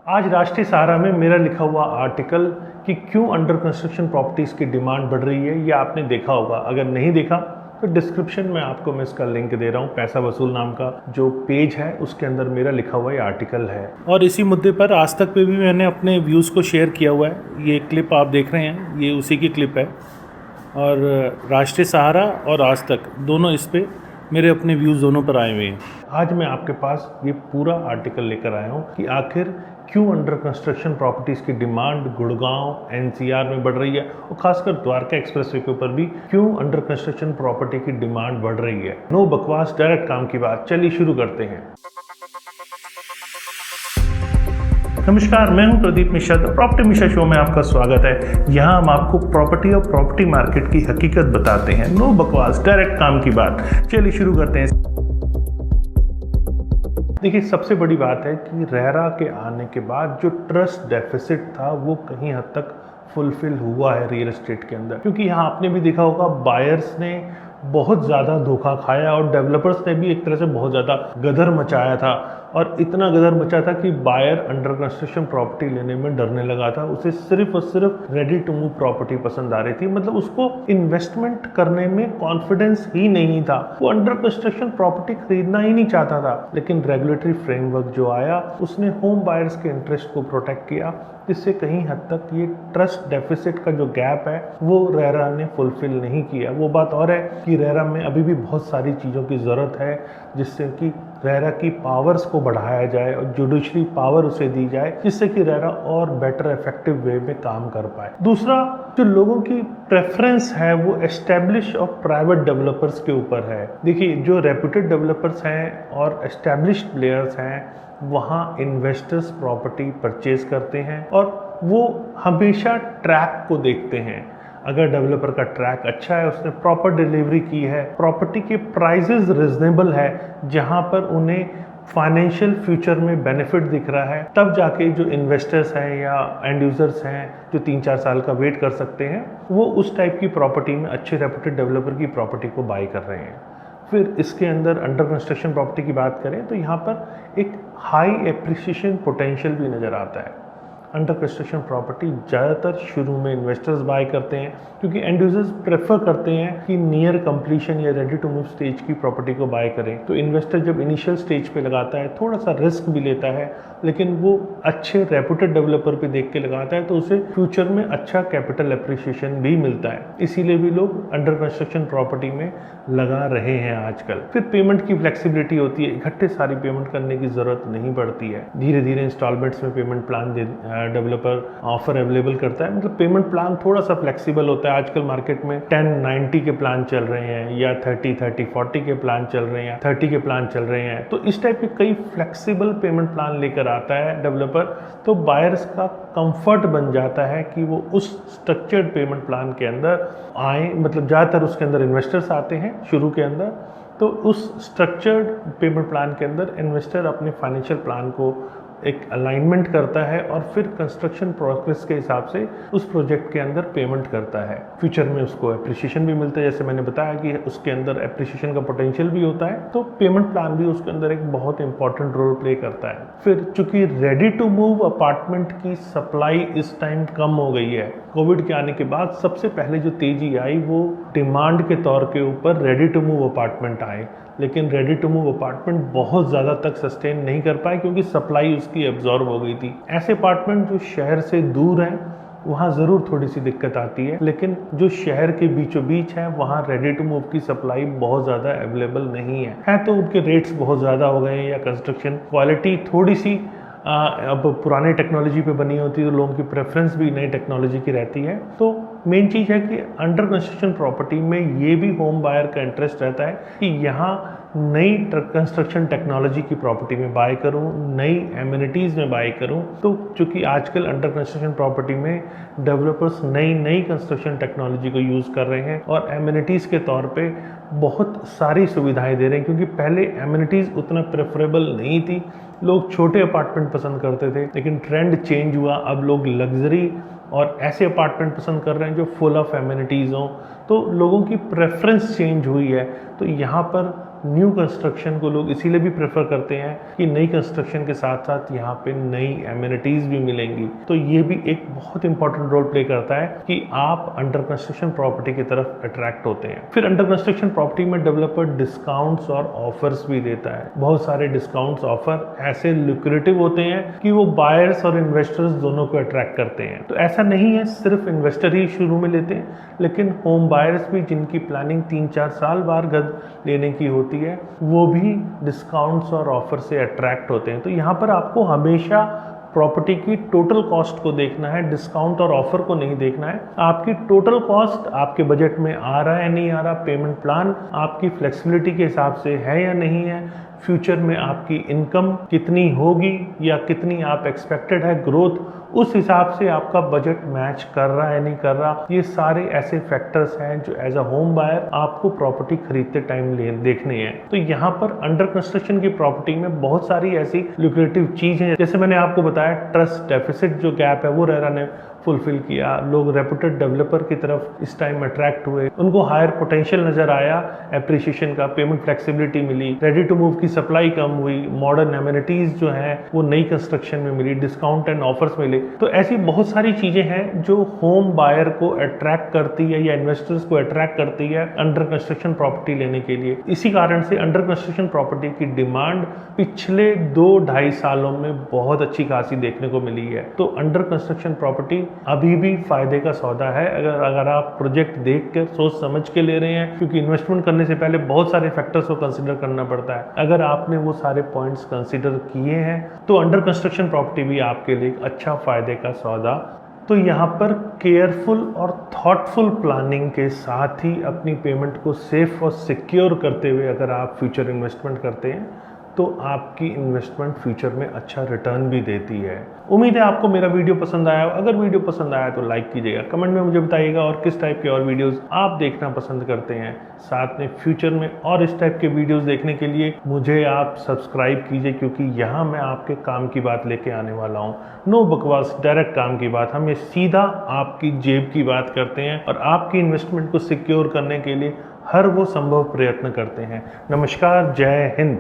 आज राष्ट्रीय सहारा में मेरा लिखा हुआ आर्टिकल कि क्यों अंडर कंस्ट्रक्शन प्रॉपर्टीज़ की डिमांड बढ़ रही है, ये आपने देखा होगा। अगर नहीं देखा तो डिस्क्रिप्शन में आपको मैं इसका लिंक दे रहा हूँ। पैसा वसूल नाम का जो पेज है उसके अंदर मेरा लिखा हुआ ये आर्टिकल है। और इसी मुद्दे पर आज तक पे भी मैंने अपने व्यूज़ को शेयर किया हुआ है। ये क्लिप आप देख रहे हैं, ये उसी की क्लिप है। और राष्ट्रीय सहारा और आज तक दोनों इस पर मेरे अपने व्यूज़ दोनों पर आए हुए हैं। आज मैं आपके पास ये पूरा आर्टिकल लेकर आया हूँ कि आखिर क्यों अंडर कंस्ट्रक्शन प्रॉपर्टीज़ की डिमांड गुड़गांव एनसीआर में बढ़ रही है और खासकर द्वारका एक्सप्रेसवे के ऊपर भी क्यों अंडर कंस्ट्रक्शन प्रॉपर्टी की डिमांड बढ़ रही है। नो बकवास, डायरेक्ट काम की बात। चलिए शुरू करते हैं। नमस्कार, मैं हूं Pradeep Mishra. The property Mishra show में आपका स्वागत है। यहां हम आपको प्रॉपर्टी और प्रॉपर्टी मार्केट की हकीकत बताते हैं। नो बकवास, डायरेक्ट काम की बात। चलिए शुरू करते हैं। देखिए, सबसे बड़ी बात है कि रेरा के आने के बाद जो ट्रस्ट डेफिसिट था वो कहीं हद तक फुलफिल हुआ है रियल एस्टेट के अंदर, क्योंकि यहाँ आपने भी देखा होगा बायर्स ने बहुत ज़्यादा धोखा खाया और डेवलपर्स ने भी एक तरह से बहुत ज़्यादा गदर मचाया था। और इतना गदर मचा था कि बायर अंडर कंस्ट्रक्शन प्रॉपर्टी लेने में डरने लगा था। उसे सिर्फ और सिर्फ रेडी टू मूव प्रॉपर्टी पसंद आ रही थी। मतलब उसको इन्वेस्टमेंट करने में कॉन्फिडेंस ही नहीं था। वो अंडर कंस्ट्रक्शन प्रॉपर्टी खरीदना ही नहीं चाहता था। लेकिन रेगुलेटरी फ्रेमवर्क जो आया उसने होम बायर्स के इंटरेस्ट को प्रोटेक्ट किया, जिससे कहीं हद तक ये ट्रस्ट डेफिसिट का जो गैप है वो रेरा ने फुलफिल नहीं किया। वो बात और है कि रेरा में अभी भी बहुत सारी चीज़ों की ज़रूरत है, जिससे कि रेरा की पावर्स को बढ़ाया जाए और जुडिशरी पावर उसे दी जाए, जिससे कि रेरा और बेटर इफेक्टिव वे में काम कर पाए। दूसरा, जो लोगों की प्रेफरेंस है वो एस्टेब्लिश और प्राइवेट डेवलपर्स के ऊपर है। देखिए, जो रेप्यूटेड डेवलपर्स हैं और एस्टेब्लिश्ड प्लेयर्स हैं वहाँ इन्वेस्टर्स प्रॉपर्टी परचेज करते हैं और वो हमेशा ट्रैक को देखते हैं। अगर डेवलपर का ट्रैक अच्छा है, उसने प्रॉपर डिलीवरी की है, प्रॉपर्टी के प्राइसेस रिजनेबल है, जहां पर उन्हें फाइनेंशियल फ्यूचर में बेनिफिट दिख रहा है, तब जाके जो इन्वेस्टर्स हैं या एंड यूजर्स हैं जो 3-4 साल का वेट कर सकते हैं, वो उस टाइप की प्रॉपर्टी में अच्छे रेप्यूटेड डेवलपर की प्रॉपर्टी को बाई कर रहे हैं। फिर इसके अंदर अंडर कंस्ट्रक्शन प्रॉपर्टी की बात करें तो यहाँ पर एक हाई एप्रिसिएशन पोटेंशियल भी नज़र आता है। अंडर कंस्ट्रक्शन प्रॉपर्टी ज़्यादातर शुरू में इन्वेस्टर्स बाय करते हैं, क्योंकि एंड यूजर्स प्रेफर करते हैं कि नियर कंप्लीशन या रेडी टू मूव स्टेज की प्रॉपर्टी को बाय करें। तो इन्वेस्टर जब इनिशियल स्टेज पे लगाता है थोड़ा सा रिस्क भी लेता है, लेकिन वो अच्छे रेप्यूटेड डेवलपर पे देख के लगाता है तो उसे फ्यूचर में अच्छा कैपिटल एप्रिसिएशन भी मिलता है। इसीलिए भी लोग अंडर कंस्ट्रक्शन प्रॉपर्टी में लगा रहे हैं आजकल। फिर पेमेंट की फ्लेक्सिबिलिटी होती है, इकट्ठे सारी पेमेंट करने की ज़रूरत नहीं पड़ती है। धीरे धीरे इंस्टॉलमेंट्स में payment plan developer offer available करता है। मतलब पेमेंट प्लान थोड़ा सा फ्लेक्सिबल होता है। आजकल मार्केट में 10-90 के प्लान चल रहे हैं या 30-40 के प्लान चल रहे हैं, 30 के प्लान चल रहे हैं। तो इस टाइप के कई फ्लेक्सिबल पेमेंट प्लान लेकर आता है डेवलपर, तो बायर्स का कंफर्ट बन जाता है कि वो उस स्ट्रक्चर्ड पेमेंट प्लान के अंदर आए। मतलब ज़्यादातर उसके अंदर इन्वेस्टर्स आते हैं शुरू के अंदर, तो उस स्ट्रक्चर्ड पेमेंट प्लान के अंदर इन्वेस्टर अपने फाइनेंशियल प्लान को एक अलाइनमेंट करता है और फिर कंस्ट्रक्शन प्रोग्रेस के हिसाब से उस प्रोजेक्ट के अंदर पेमेंट करता है। फ्यूचर में उसको एप्रिसिएशन भी मिलता है, जैसे मैंने बताया कि उसके अंदर एप्रिसिएशन का पोटेंशियल भी होता है, तो पेमेंट प्लान भी उसके अंदर एक बहुत इंपॉर्टेंट रोल प्ले करता है। फिर चूंकि रेडी टू मूव अपार्टमेंट की सप्लाई इस टाइम कम हो गई है, कोविड के आने के बाद सबसे पहले जो तेजी आई वो डिमांड के तौर के ऊपर रेडी टू मूव अपार्टमेंट आए। लेकिन रेडी टू मूव अपार्टमेंट बहुत ज़्यादा तक सस्टेन नहीं कर पाए, क्योंकि सप्लाई उसकी एब्जॉर्ब हो गई थी। ऐसे अपार्टमेंट जो शहर से दूर हैं वहाँ ज़रूर थोड़ी सी दिक्कत आती है, लेकिन जो शहर के बीचों बीच है वहाँ रेडी टू मूव की सप्लाई बहुत ज़्यादा अवेलेबल नहीं है। तो उनके रेट्स बहुत ज़्यादा हो गए हैं या कंस्ट्रक्शन क्वालिटी थोड़ी सी अब पुराने टेक्नोलॉजी पे बनी होती है, तो लोगों की प्रेफरेंस भी नई टेक्नोलॉजी की रहती है। तो मेन चीज़ है कि अंडर कंस्ट्रक्शन प्रॉपर्टी में ये भी होम बायर का इंटरेस्ट रहता है कि यहाँ नई कंस्ट्रक्शन टेक्नोलॉजी की प्रॉपर्टी में बाय करूँ, नई एमिनिटीज़ में बाय करूँ। तो चूँकि आजकल अंडर कंस्ट्रक्शन प्रॉपर्टी में डेवलपर्स नई कंस्ट्रक्शन टेक्नोलॉजी को यूज़ कर रहे हैं और एमिनिटीज़ के तौर पे बहुत सारी सुविधाएं दे रहे हैं, क्योंकि पहले एमिनिटीज़ उतना प्रेफरेबल नहीं थी। लोग छोटे अपार्टमेंट पसंद करते थे, लेकिन ट्रेंड चेंज हुआ। अब लोग लग्जरी और ऐसे अपार्टमेंट पसंद कर रहे हैं जो फुल ऑफ एमिनिटीज़ हों। तो लोगों की प्रेफरेंस चेंज हुई है। तो यहाँ पर न्यू कंस्ट्रक्शन को लोग इसीलिए भी प्रेफर करते हैं कि नई कंस्ट्रक्शन के साथ साथ यहाँ पे नई एमिनिटीज़ भी मिलेंगी। तो ये भी एक बहुत इंपॉर्टेंट रोल प्ले करता है कि आप अंडर कंस्ट्रक्शन प्रॉपर्टी की तरफ अट्रैक्ट होते हैं। फिर अंडर कंस्ट्रक्शन प्रॉपर्टी में डेवलपर डिस्काउंट्स और ऑफर्स भी देता है। बहुत सारे डिस्काउंट्स ऑफर ऐसे लुक्रेटिव होते हैं कि वो बायर्स और इन्वेस्टर्स दोनों को अट्रैक्ट करते हैं। तो ऐसा नहीं है सिर्फ इन्वेस्टर ही शुरू में लेते हैं, लेकिन होम बायर्स भी जिनकी प्लानिंग 3-4 साल बाद घर लेने की होती है, वो भी डिस्काउंट्स और ऑफर से अट्रैक्ट होते हैं। तो यहाँ पर आपको हमेशा प्रॉपर्टी की टोटल कॉस्ट को देखना है, डिस्काउंट और ऑफर को नहीं देखना है। आपकी टोटल कॉस्ट आपके बजट में आ रहा है नहीं आ रहा, पेमेंट प्लान आपकी फ्लेक्सिबिलिटी के हिसाब से है या नहीं है, फ्यूचर में आपकी इनकम कितनी होगी या कितनी आप एक्सपेक्टेड है ग्रोथ, उस हिसाब से आपका बजट मैच कर रहा है नहीं कर रहा। ये सारे ऐसे फैक्टर्स हैं जो एज अ होम बायर आपको प्रॉपर्टी खरीदते टाइम देखने हैं। तो यहाँ पर अंडर कंस्ट्रक्शन की प्रॉपर्टी में बहुत सारी ऐसी लुक्रेटिव चीज हैं। जैसे मैंने आपको बताया, ट्रस्ट डेफिसिट जो गैप है वो रेरा ने फुलफिल किया। लोग रेपुटेड डेवलपर की तरफ इस टाइम अट्रैक्ट हुए, उनको हायर पोटेंशियल नजर आया, एप्रिसिएशन का, पेमेंट फ्लेक्सिबिलिटी मिली, रेडी टू मूव की सप्लाई कम हुई, मॉडर्न एमिनिटीज जो है वो नई कंस्ट्रक्शन में मिली, डिस्काउंट एंड ऑफर्स मिले। तो ऐसी बहुत सारी चीजें हैं जो होम बायर को अट्रैक्ट करती है या इन्वेस्टर्स को अट्रैक्ट करती है अंडर कंस्ट्रक्शन प्रॉपर्टी लेने के लिए। इसी कारण से अंडर कंस्ट्रक्शन प्रॉपर्टी की डिमांड पिछले 2-2.5 सालों में बहुत अच्छी खासी देखने को मिली है। तो अंडर कंस्ट्रक्शन प्रॉपर्टी अभी भी फायदे का सौदा है अगर आप प्रोजेक्ट देख कर सोच समझ के ले रहे हैं, क्योंकि इन्वेस्टमेंट करने से पहले बहुत सारे फैक्टर्स को कंसीडर करना पड़ता है। अगर आपने वो सारे पॉइंट्स कंसीडर किए हैं तो अंडर कंस्ट्रक्शन प्रॉपर्टी भी आपके लिए एक अच्छा फायदे का सौदा। तो यहाँ पर केयरफुल और थॉटफुल प्लानिंग के साथ ही अपनी पेमेंट को सेफ और सिक्योर करते हुए अगर आप फ्यूचर इन्वेस्टमेंट करते हैं तो आपकी इन्वेस्टमेंट फ्यूचर में अच्छा रिटर्न भी देती है। उम्मीद है आपको मेरा वीडियो पसंद आया। अगर वीडियो पसंद आया तो लाइक कीजिएगा, कमेंट में मुझे बताइएगा और किस टाइप के और वीडियोस आप देखना पसंद करते हैं। साथ में फ्यूचर में और इस टाइप के वीडियोस देखने के लिए मुझे आप सब्सक्राइब कीजिए, क्योंकि यहाँ मैं आपके काम की बात लेके आने वाला हूँ। नो बकवास, डायरेक्ट काम की बात। हम ये सीधा आपकी जेब की बात करते हैं और आपकी इन्वेस्टमेंट को सिक्योर करने के लिए हर वो संभव प्रयत्न करते हैं। नमस्कार, जय हिंद।